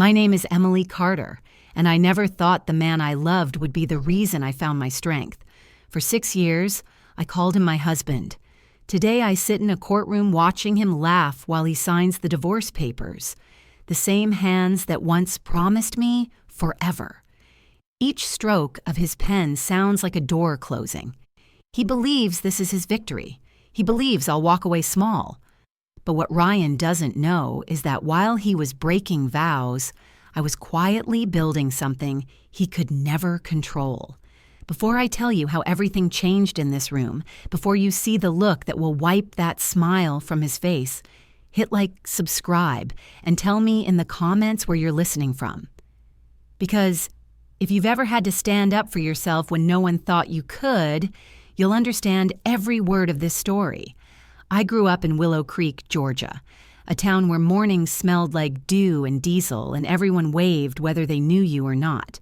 My name is Emily Carter, and I never thought the man I loved would be the reason I found my strength. For 6 years, I called him my husband. Today I sit in a courtroom watching him laugh while he signs the divorce papers. The same hands that once promised me forever. Each stroke of his pen sounds like a door closing. He believes this is his victory. He believes I'll walk away small. But what Ryan doesn't know is that while he was breaking vows, I was quietly building something he could never control. Before I tell you how everything changed in this room, before you see the look that will wipe that smile from his face, hit like subscribe and tell me in the comments where you're listening from. Because if you've ever had to stand up for yourself when no one thought you could, you'll understand every word of this story. I grew up in Willow Creek, Georgia, a town where mornings smelled like dew and diesel and everyone waved whether they knew you or not.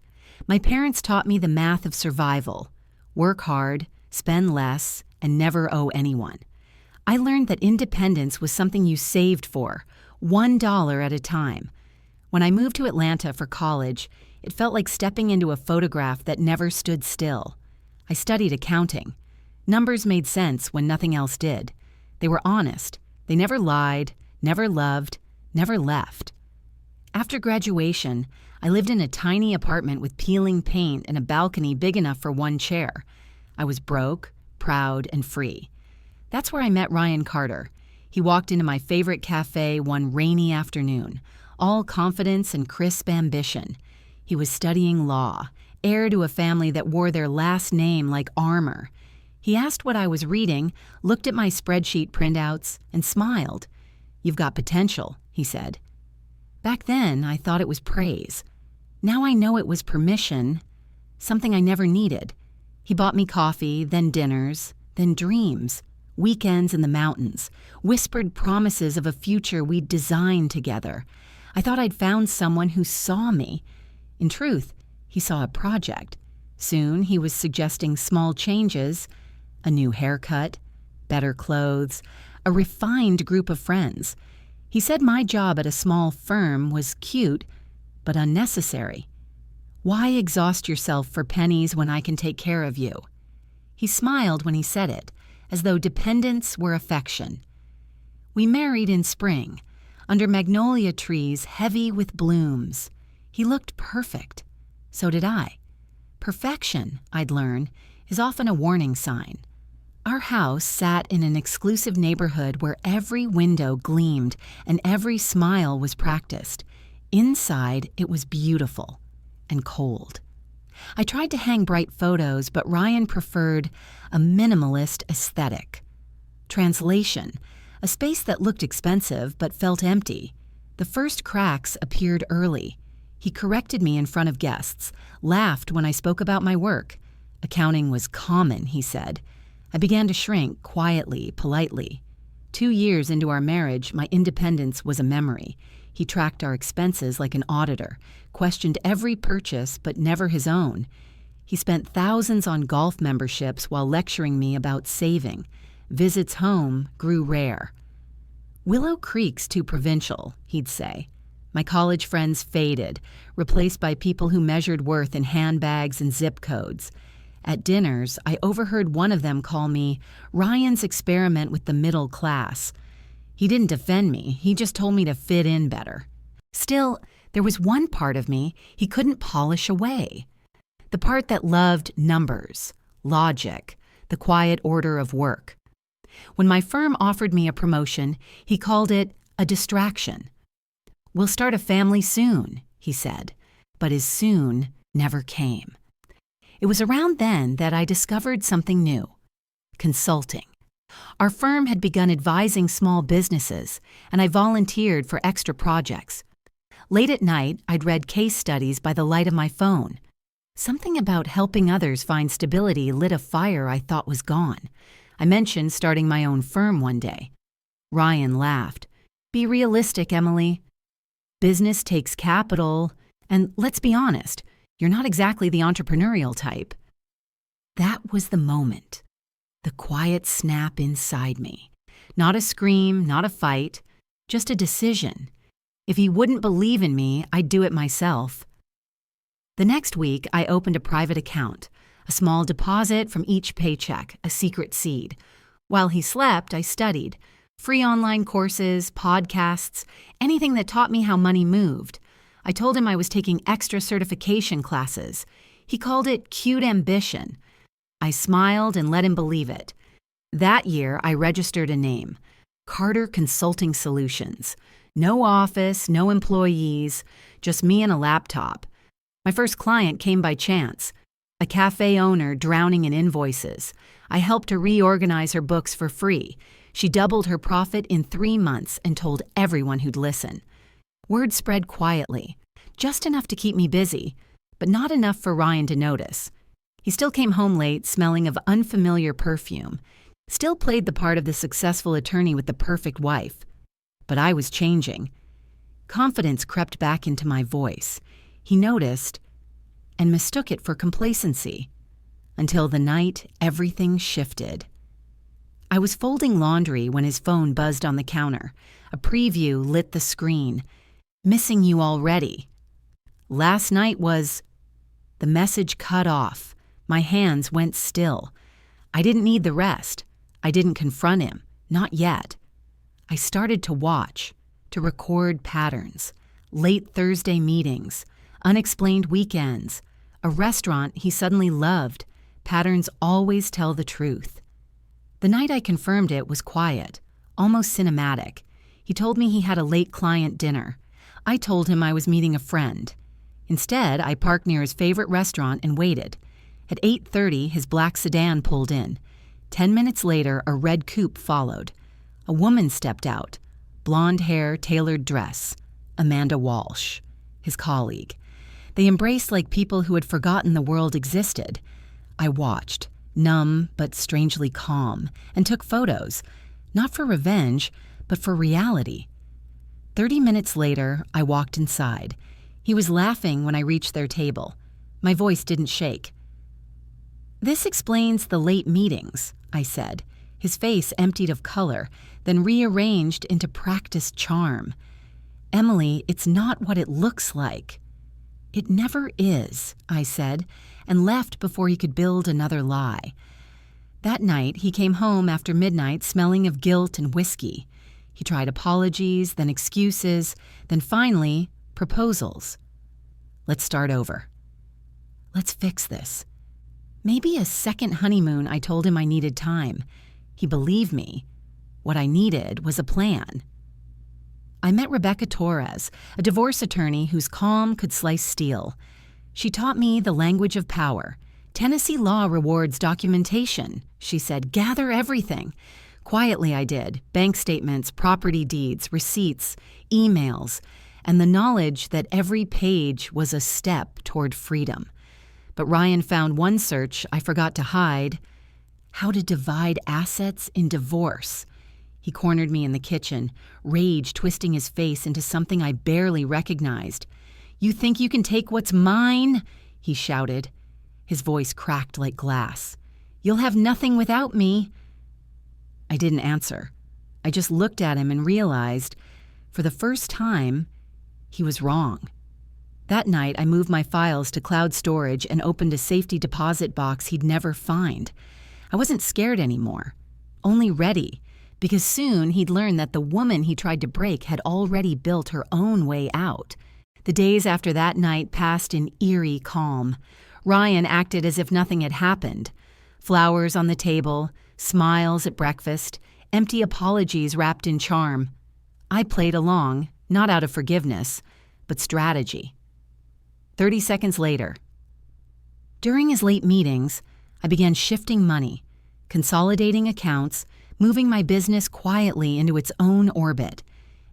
My parents taught me the math of survival. Work hard, spend less, and never owe anyone. I learned that independence was something you saved for, $1 at a time. When I moved to Atlanta for college, it felt like stepping into a photograph that never stood still. I studied accounting. Numbers made sense when nothing else did. They were honest. They never lied, never loved, never left. After graduation, I lived in a tiny apartment with peeling paint and a balcony big enough for one chair. I was broke, proud, and free. That's where I met Ryan Carter. He walked into my favorite cafe one rainy afternoon, all confidence and crisp ambition. He was studying law, heir to a family that wore their last name like armor. He asked what I was reading, looked at my spreadsheet printouts, and smiled. "You've got potential," he said. Back then, I thought it was praise. Now I know it was permission, something I never needed. He bought me coffee, then dinners, then dreams, weekends in the mountains, whispered promises of a future we'd designed together. I thought I'd found someone who saw me. In truth, he saw a project. Soon, he was suggesting small changes, a new haircut, better clothes, a refined group of friends. He said my job at a small firm was cute, but unnecessary. Why exhaust yourself for pennies when I can take care of you? He smiled when he said it, as though dependence were affection. We married in spring, under magnolia trees heavy with blooms. He looked perfect. So did I. Perfection, I'd learn, is often a warning sign. Our house sat in an exclusive neighborhood where every window gleamed and every smile was practiced. Inside, it was beautiful and cold. I tried to hang bright photos, but Ryan preferred a minimalist aesthetic. Translation: a space that looked expensive but felt empty. The first cracks appeared early. He corrected me in front of guests, laughed when I spoke about my work. Accounting was common, he said. I began to shrink quietly, politely. 2 years into our marriage, my independence was a memory. He tracked our expenses like an auditor, questioned every purchase but never his own. He spent thousands on golf memberships while lecturing me about saving. Visits home grew rare. "Willow Creek's too provincial," he'd say. My college friends faded, replaced by people who measured worth in handbags and zip codes. At dinners, I overheard one of them call me Ryan's experiment with the middle class. He didn't defend me, he just told me to fit in better. Still, there was one part of me he couldn't polish away. The part that loved numbers, logic, the quiet order of work. When my firm offered me a promotion, he called it a distraction. "We'll start a family soon," he said, but his soon never came. It was around then that I discovered something new: consulting. Our firm had begun advising small businesses, and I volunteered for extra projects. Late at night, I'd read case studies by the light of my phone. Something about helping others find stability lit a fire I thought was gone. I mentioned starting my own firm one day. Ryan laughed. "Be realistic, Emily. Business takes capital, and let's be honest, you're not exactly the entrepreneurial type." That was the moment. The quiet snap inside me. Not a scream, not a fight, just a decision. If he wouldn't believe in me, I'd do it myself. The next week, I opened a private account, a small deposit from each paycheck, a secret seed. While he slept, I studied. Free online courses, podcasts, anything that taught me how money moved. I told him I was taking extra certification classes. He called it cute ambition. I smiled and let him believe it. That year, I registered a name, Carter Consulting Solutions. No office, no employees, just me and a laptop. My first client came by chance, a cafe owner drowning in invoices. I helped her reorganize her books for free. She doubled her profit in 3 months and told everyone who'd listen. Word spread quietly, just enough to keep me busy, but not enough for Ryan to notice. He still came home late, smelling of unfamiliar perfume. Still played the part of the successful attorney with the perfect wife. But I was changing. Confidence crept back into my voice. He noticed and mistook it for complacency. Until the night everything shifted. I was folding laundry when his phone buzzed on the counter. A preview lit the screen. Missing you already. Last night was... The message cut off. My hands went still. I didn't need the rest. I didn't confront him. Not yet. I started to watch, to record patterns. Late Thursday meetings, unexplained weekends, a restaurant he suddenly loved. Patterns always tell the truth. The night I confirmed it was quiet, almost cinematic. He told me he had a late client dinner. I told him I was meeting a friend. Instead, I parked near his favorite restaurant and waited. At 8:30, his black sedan pulled in. 10 minutes later, a red coupe followed. A woman stepped out. Blonde hair, tailored dress. Amanda Walsh, his colleague. They embraced like people who had forgotten the world existed. I watched, numb but strangely calm, and took photos. Not for revenge, but for reality. 30 minutes later, I walked inside. He was laughing when I reached their table. My voice didn't shake. "This explains the late meetings," I said. His face emptied of color, then rearranged into practiced charm. "Emily, it's not what it looks like." "It never is," I said, and left before he could build another lie. That night, he came home after midnight smelling of guilt and whiskey. He tried apologies, then excuses, then finally, proposals. "Let's start over. Let's fix this." Maybe a second honeymoon. I told him I needed time. He believed me. What I needed was a plan. I met Rebecca Torres, a divorce attorney whose calm could slice steel. She taught me the language of power. "Tennessee law rewards documentation," she said. "Gather everything." Quietly I did. Bank statements, property deeds, receipts, emails, and the knowledge that every page was a step toward freedom. But Ryan found one search I forgot to hide: how to divide assets in divorce. He cornered me in the kitchen, rage twisting his face into something I barely recognized. "You think you can take what's mine?" he shouted. His voice cracked like glass. "You'll have nothing without me." I didn't answer. I just looked at him and realized, for the first time, he was wrong. That night, I moved my files to cloud storage and opened a safety deposit box he'd never find. I wasn't scared anymore, only ready, because soon he'd learn that the woman he tried to break had already built her own way out. The days after that night passed in eerie calm. Ryan acted as if nothing had happened. Flowers on the table, smiles at breakfast, empty apologies wrapped in charm. I played along, not out of forgiveness, but strategy. 30 seconds later. During his late meetings, I began shifting money, consolidating accounts, moving my business quietly into its own orbit.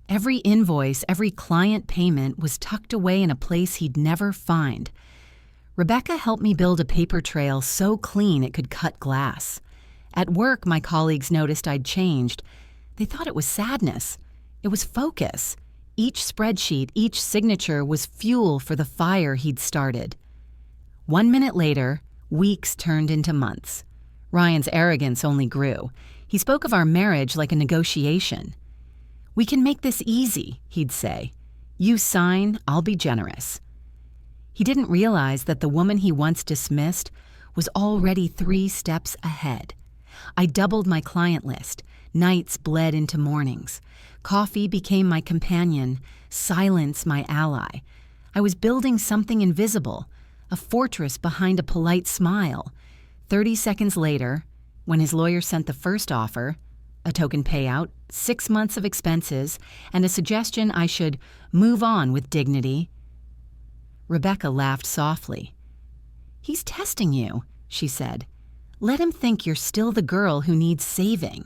Every invoice, every client payment was tucked away in a place he'd never find. Rebecca helped me build a paper trail so clean it could cut glass. At work, my colleagues noticed I'd changed. They thought it was sadness. It was focus. Each spreadsheet, each signature was fuel for the fire he'd started. 1 minute later, weeks turned into months. Ryan's arrogance only grew. He spoke of our marriage like a negotiation. "We can make this easy," he'd say. You sign, I'll be generous. He didn't realize that the woman he once dismissed was already 3 steps ahead. I doubled my client list. Nights bled into mornings. Coffee became my companion, silence my ally. I was building something invisible, a fortress behind a polite smile. 30 seconds later, when his lawyer sent the first offer, a token payout, 6 months of expenses, and a suggestion I should move on with dignity, Rebecca laughed softly. "He's testing you," she said. "Let him think you're still the girl who needs saving."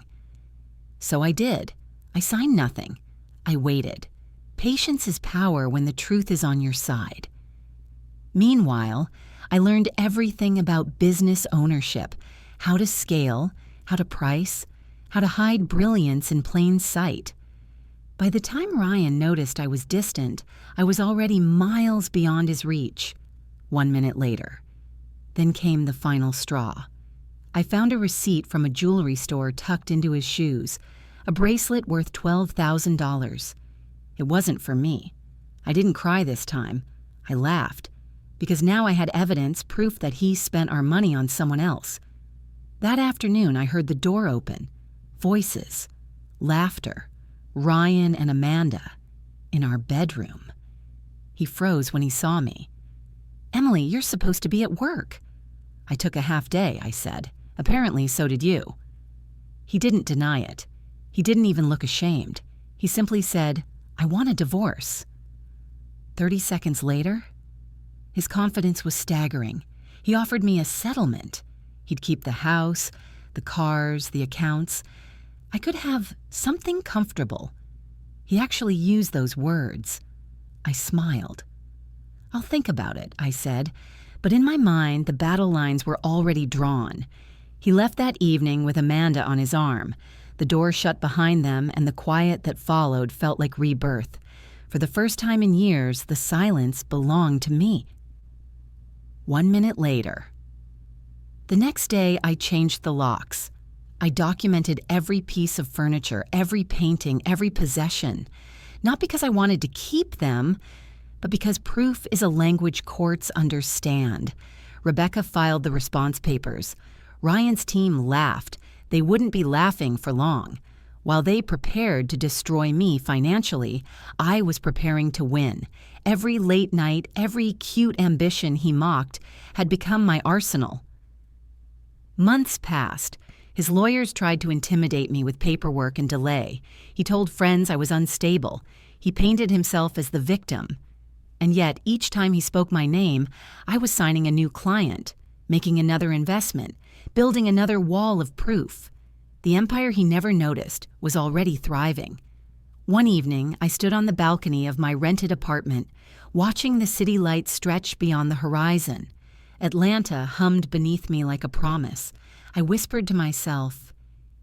So I did. I signed nothing. I waited. Patience is power when the truth is on your side. Meanwhile, I learned everything about business ownership, how to scale, how to price, how to hide brilliance in plain sight. By the time Ryan noticed I was distant, I was already miles beyond his reach. 1 minute later. Then came the final straw. I found a receipt from a jewelry store tucked into his shoes, a bracelet worth $12,000. It wasn't for me. I didn't cry this time. I laughed, because now I had evidence, proof that he spent our money on someone else. That afternoon, I heard the door open. Voices. Laughter. Ryan and Amanda. In our bedroom. He froze when he saw me. "Emily, you're supposed to be at work." "I took a half day," I said. "Apparently, so did you." He didn't deny it. He didn't even look ashamed. He simply said, "I want a divorce." 30 seconds later, his confidence was staggering. He offered me a settlement. He'd keep the house, the cars, the accounts. I could have something comfortable. He actually used those words. I smiled. "I'll think about it," I said, but in my mind the battle lines were already drawn. He left that evening with Amanda on his arm. The door shut behind them, and the quiet that followed felt like rebirth. For the first time in years, the silence belonged to me. 1 minute later. The next day, I changed the locks. I documented every piece of furniture, every painting, every possession. Not because I wanted to keep them, but because proof is a language courts understand. Rebecca filed the response papers. Ryan's team laughed. They wouldn't be laughing for long. While they prepared to destroy me financially, I was preparing to win. Every late night, every cute ambition he mocked had become my arsenal. Months passed. His lawyers tried to intimidate me with paperwork and delay. He told friends I was unstable. He painted himself as the victim. And yet, each time he spoke my name, I was signing a new client, making another investment, building another wall of proof. The empire he never noticed was already thriving. One evening, I stood on the balcony of my rented apartment, watching the city lights stretch beyond the horizon. Atlanta hummed beneath me like a promise. I whispered to myself,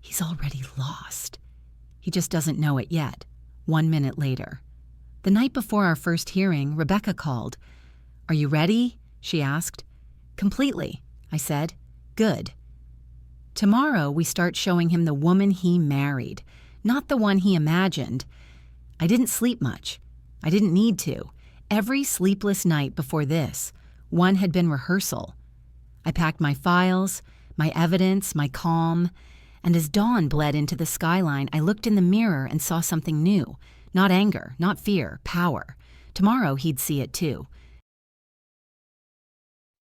"He's already lost. He just doesn't know it yet." 1 minute later. The night before our first hearing, Rebecca called. "Are you ready?" she asked. "Completely," I said. "Good." Tomorrow, we start showing him the woman he married, not the one he imagined. I didn't sleep much. I didn't need to. Every sleepless night before this, one had been rehearsal. I packed my files, my evidence, my calm, and as dawn bled into the skyline, I looked in the mirror and saw something new. Not anger, not fear, power. Tomorrow he'd see it too.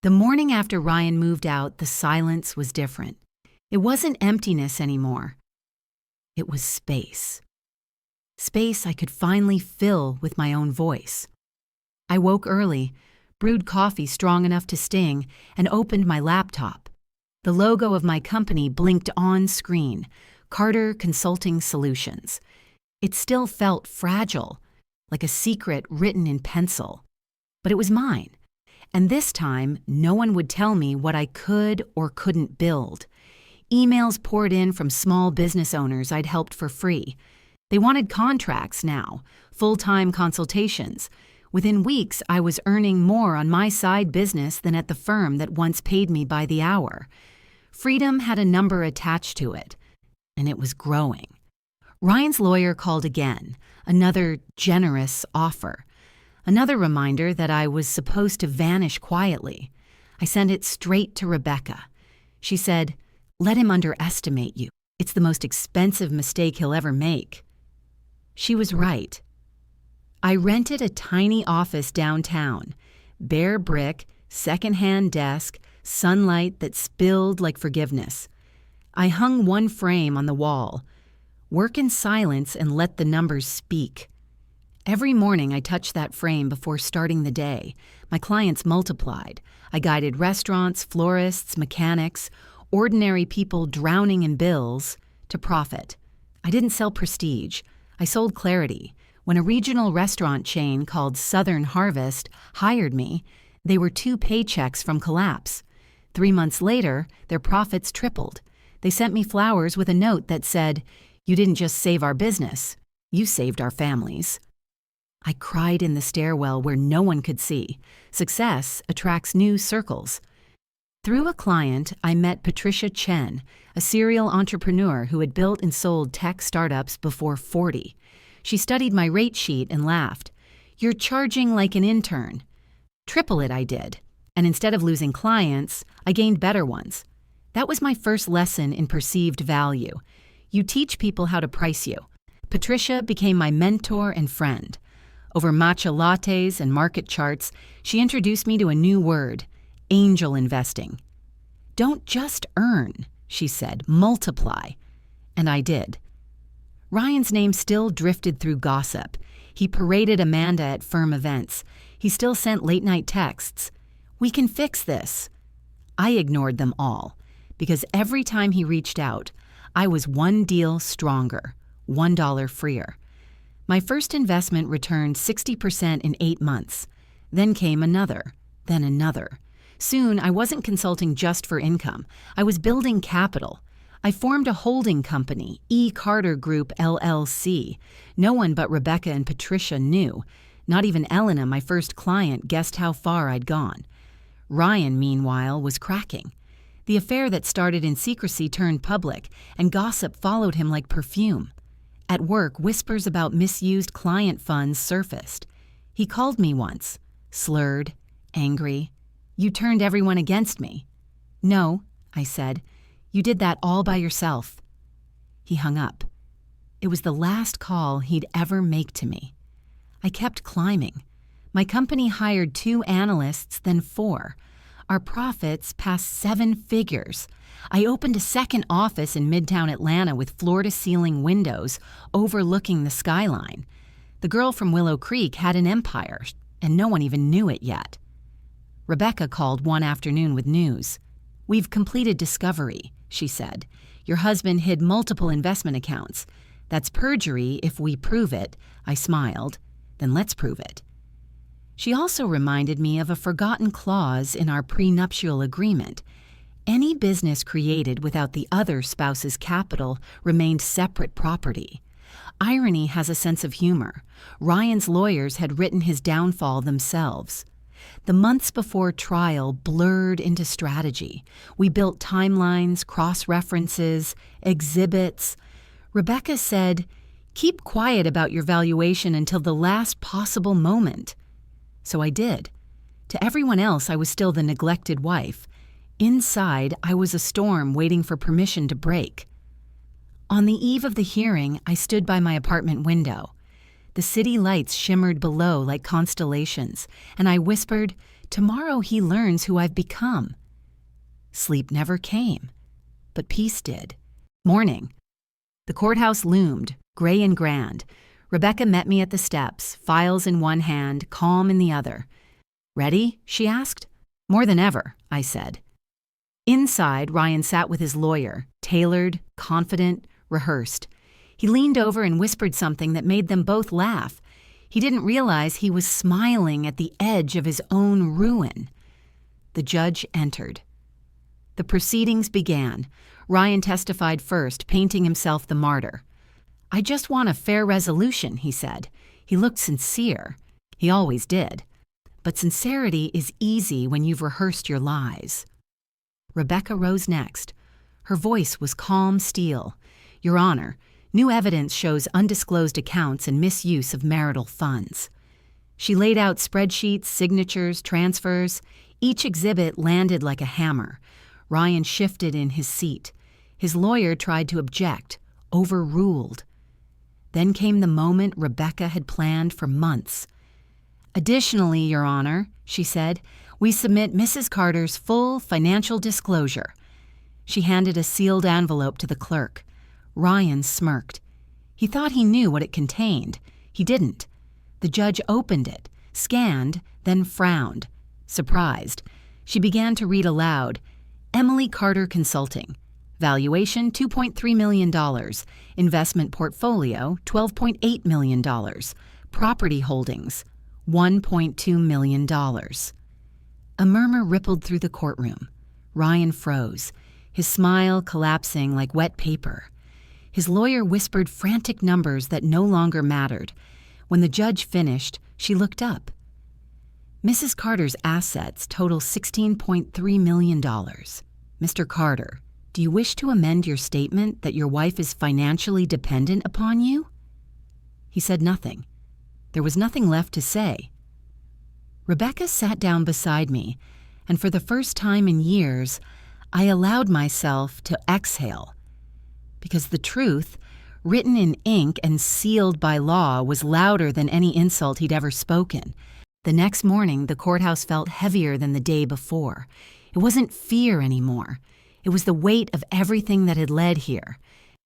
The morning after Ryan moved out, the silence was different. It wasn't emptiness anymore. It was space. Space I could finally fill with my own voice. I woke early, brewed coffee strong enough to sting, and opened my laptop. The logo of my company blinked on screen, Carter Consulting Solutions. It still felt fragile, like a secret written in pencil. But it was mine. And this time, no one would tell me what I could or couldn't build. Emails poured in from small business owners I'd helped for free. They wanted contracts now, full-time consultations. Within weeks, I was earning more on my side business than at the firm that once paid me by the hour. Freedom had a number attached to it, and it was growing. Ryan's lawyer called again, another generous offer. Another reminder that I was supposed to vanish quietly. I sent it straight to Rebecca. She said, "Let him underestimate you. It's the most expensive mistake he'll ever make." She was right. I rented a tiny office downtown, bare brick, secondhand desk, sunlight that spilled like forgiveness. I hung one frame on the wall. Work in silence and let the numbers speak. Every morning I touched that frame before starting the day. My clients multiplied. I guided restaurants, florists, mechanics, ordinary people drowning in bills, to profit. I didn't sell prestige. I sold clarity. When a regional restaurant chain called Southern Harvest hired me, they were 2 paychecks from collapse. 3 months later, their profits tripled. They sent me flowers with a note that said, "You didn't just save our business, you saved our families." I cried in the stairwell where no one could see. Success attracts new circles. Through a client, I met Patricia Chen, a serial entrepreneur who had built and sold tech startups before 40. She studied my rate sheet and laughed. "You're charging like an intern." Triple it, I did. And instead of losing clients, I gained better ones. That was my first lesson in perceived value. You teach people how to price you. Patricia became my mentor and friend. Over matcha lattes and market charts, she introduced me to a new word, angel investing. "Don't just earn," she said, "multiply." And I did. Ryan's name still drifted through gossip. He paraded Amanda at firm events. He still sent late-night texts. "We can fix this." I ignored them all, because every time he reached out, I was one deal stronger, $1 freer. My first investment returned 60% in 8 months. Then came another, then another. Soon, I wasn't consulting just for income. I was building capital. I formed a holding company, E. Carter Group, LLC. No one but Rebecca and Patricia knew. Not even Elena, my first client, guessed how far I'd gone. Ryan, meanwhile, was cracking. The affair that started in secrecy turned public, and gossip followed him like perfume. At work, whispers about misused client funds surfaced. He called me once, slurred, angry. "You turned everyone against me." "No," I said. "You did that all by yourself." He hung up. It was the last call he'd ever make to me. I kept climbing. My company hired 2 analysts, then 4. Our profits passed 7 figures. I opened a second office in Midtown Atlanta with floor-to-ceiling windows overlooking the skyline. The girl from Willow Creek had an empire, and no one even knew it yet. Rebecca called one afternoon with news. "We've completed discovery," she said. "Your husband hid multiple investment accounts. That's perjury if we prove it." I smiled. "Then let's prove it." She also reminded me of a forgotten clause in our prenuptial agreement. Any business created without the other spouse's capital remained separate property. Irony has a sense of humor. Ryan's lawyers had written his downfall themselves. The months before trial blurred into strategy. We built timelines, cross-references, exhibits. Rebecca said, "Keep quiet about your valuation until the last possible moment." So I did. To everyone else, I was still the neglected wife. Inside, I was a storm waiting for permission to break. On the eve of the hearing, I stood by my apartment window. The city lights shimmered below like constellations, and I whispered, "Tomorrow he learns who I've become." Sleep never came, but peace did. Morning. The courthouse loomed, gray and grand. Rebecca met me at the steps, files in one hand, calm in the other. "Ready?" she asked. "More than ever," I said. Inside, Ryan sat with his lawyer, tailored, confident, rehearsed. He leaned over and whispered something that made them both laugh. He didn't realize he was smiling at the edge of his own ruin. The judge entered. The proceedings began. Ryan testified first, painting himself the martyr. "I just want a fair resolution," he said. He looked sincere. He always did. But sincerity is easy when you've rehearsed your lies. Rebecca rose next. Her voice was calm steel. "Your Honor, new evidence shows undisclosed accounts and misuse of marital funds." She laid out spreadsheets, signatures, transfers. Each exhibit landed like a hammer. Ryan shifted in his seat. His lawyer tried to object, overruled. Then came the moment Rebecca had planned for months. "Additionally, Your Honor," she said, "we submit Mrs. Carter's full financial disclosure." She handed a sealed envelope to the clerk. Ryan smirked. He thought he knew what it contained. He didn't. The judge opened it, scanned, then frowned. Surprised, she began to read aloud. Emily Carter Consulting. Valuation $2.3 million. Investment portfolio $12.8 million. Property holdings $1.2 million. A murmur rippled through the courtroom. Ryan froze, his smile collapsing like wet paper. His lawyer whispered frantic numbers that no longer mattered. When the judge finished, she looked up. "Mrs. Carter's assets total $16.3 million. Mr. Carter, do you wish to amend your statement that your wife is financially dependent upon you?" He said nothing. There was nothing left to say. Rebecca sat down beside me, and for the first time in years, I allowed myself to exhale. Because the truth, written in ink and sealed by law, was louder than any insult he'd ever spoken. The next morning, the courthouse felt heavier than the day before. It wasn't fear anymore. It was the weight of everything that had led here.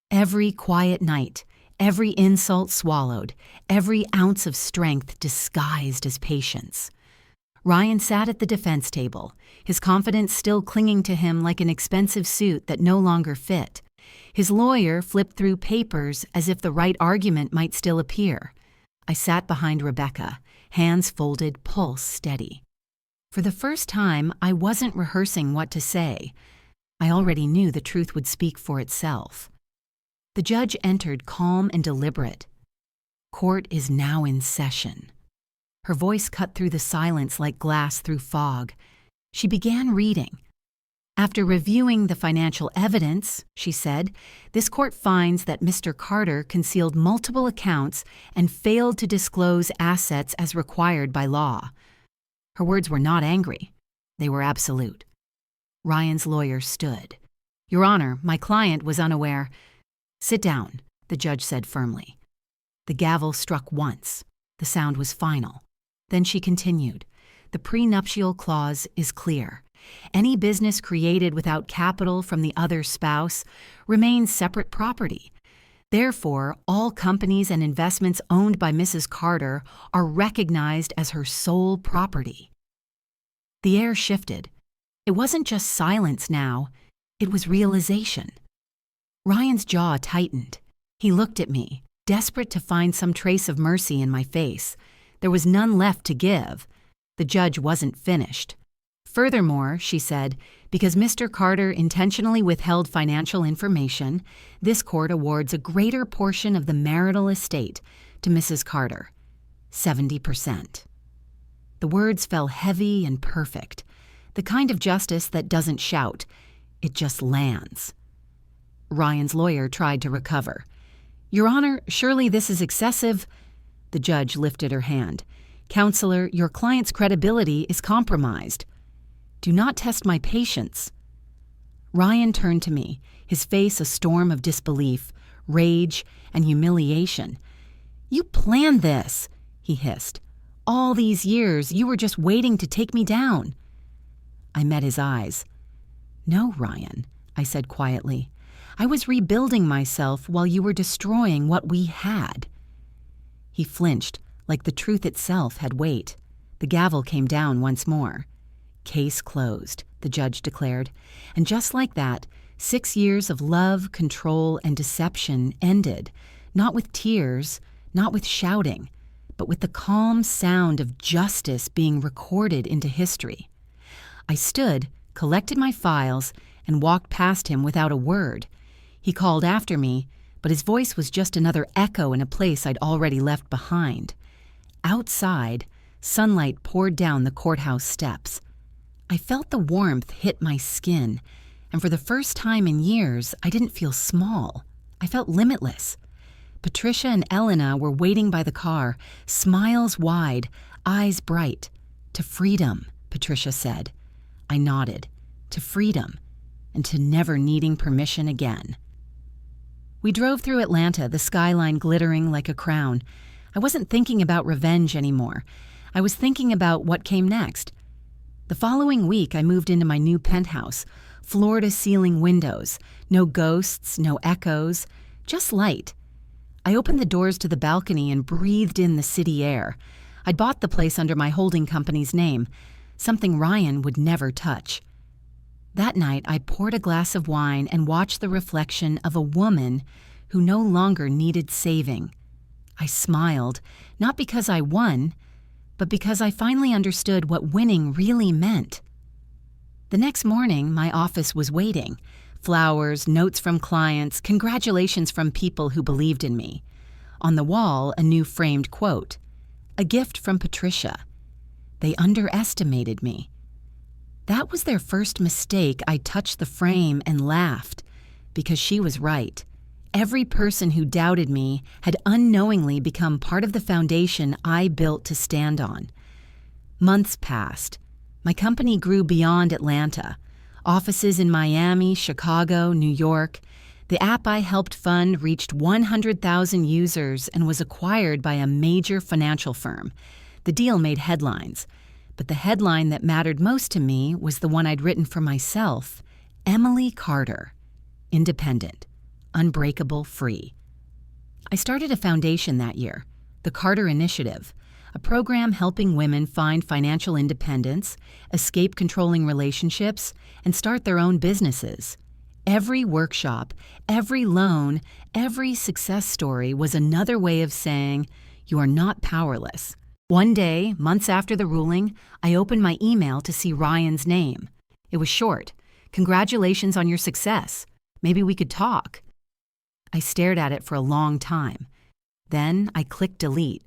Every quiet night, every insult swallowed, every ounce of strength disguised as patience. Ryan sat at the defense table, his confidence still clinging to him like an expensive suit that no longer fit. His lawyer flipped through papers as if the right argument might still appear. I sat behind Rebecca, hands folded, pulse steady. For the first time, I wasn't rehearsing what to say. I already knew the truth would speak for itself. The judge entered calm and deliberate. "Court is now in session." Her voice cut through the silence like glass through fog. She began reading. "After reviewing the financial evidence," she said, "this court finds that Mr. Carter concealed multiple accounts and failed to disclose assets as required by law." Her words were not angry. They were absolute. Ryan's lawyer stood. "Your Honor, my client was unaware." "Sit down," the judge said firmly. The gavel struck once. The sound was final. Then she continued. "The prenuptial clause is clear. Any business created without capital from the other spouse remains separate property. Therefore, all companies and investments owned by Mrs. Carter are recognized as her sole property." The air shifted. It wasn't just silence now. It was realization. Ryan's jaw tightened. He looked at me, desperate to find some trace of mercy in my face. There was none left to give. The judge wasn't finished. "Furthermore," she said, "because Mr. Carter intentionally withheld financial information, this court awards a greater portion of the marital estate to Mrs. Carter, 70%. The words fell heavy and perfect, the kind of justice that doesn't shout, it just lands. Ryan's lawyer tried to recover. "Your Honor, surely this is excessive." The judge lifted her hand. "Counselor, your client's credibility is compromised." "Do not test my patience." Ryan turned to me, his face a storm of disbelief, rage, and humiliation. "You planned this," he hissed. "All these years, you were just waiting to take me down." I met his eyes. "No, Ryan," I said quietly. "I was rebuilding myself while you were destroying what we had." He flinched, like the truth itself had weight. The gavel came down once more. "Case closed," the judge declared. And just like that, 6 years of love, control, and deception ended, not with tears, not with shouting, but with the calm sound of justice being recorded into history. I stood, collected my files, and walked past him without a word. He called after me, but his voice was just another echo in a place I'd already left behind. Outside, sunlight poured down the courthouse steps. I felt the warmth hit my skin, and for the first time in years, I didn't feel small. I felt limitless. Patricia and Elena were waiting by the car, smiles wide, eyes bright. "To freedom," Patricia said. I nodded. To freedom, and to never needing permission again. We drove through Atlanta, the skyline glittering like a crown. I wasn't thinking about revenge anymore. I was thinking about what came next. The following week, I moved into my new penthouse, floor-to-ceiling windows, no ghosts, no echoes, just light. I opened the doors to the balcony and breathed in the city air. I'd bought the place under my holding company's name, something Ryan would never touch. That night, I poured a glass of wine and watched the reflection of a woman who no longer needed saving. I smiled, not because I won, but because I finally understood what winning really meant. The next morning, my office was waiting. Flowers, notes from clients, congratulations from people who believed in me. On the wall, a new framed quote, "A gift from Patricia. They underestimated me." That was their first mistake. I touched the frame and laughed, because she was right. Every person who doubted me had unknowingly become part of the foundation I built to stand on. Months passed. My company grew beyond Atlanta. Offices in Miami, Chicago, New York. The app I helped fund reached 100,000 users and was acquired by a major financial firm. The deal made headlines. But the headline that mattered most to me was the one I'd written for myself: Emily Carter, independent, unbreakable, free. I started a foundation that year, the Carter Initiative, a program helping women find financial independence, escape controlling relationships, and start their own businesses. Every workshop, every loan, every success story was another way of saying, you are not powerless. One day, months after the ruling, I opened my email to see Ryan's name. It was short. "Congratulations on your success. Maybe we could talk." I stared at it for a long time. Then I clicked delete.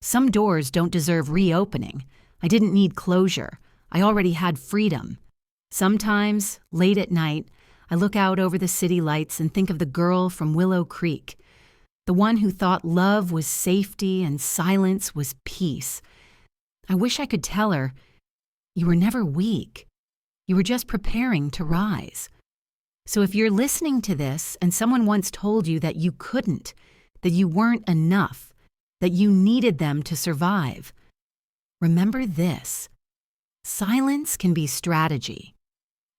Some doors don't deserve reopening. I didn't need closure. I already had freedom. Sometimes, late at night, I look out over the city lights and think of the girl from Willow Creek, the one who thought love was safety and silence was peace. I wish I could tell her, "You were never weak. You were just preparing to rise." So if you're listening to this and someone once told you that you couldn't, that you weren't enough, that you needed them to survive, remember this: silence can be strategy,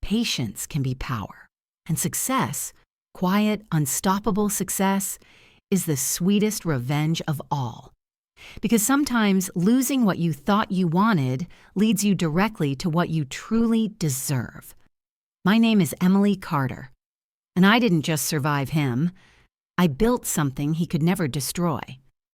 patience can be power, and success, quiet, unstoppable success, is the sweetest revenge of all. Because sometimes losing what you thought you wanted leads you directly to what you truly deserve. My name is Emily Carter, and I didn't just survive him. I built something he could never destroy.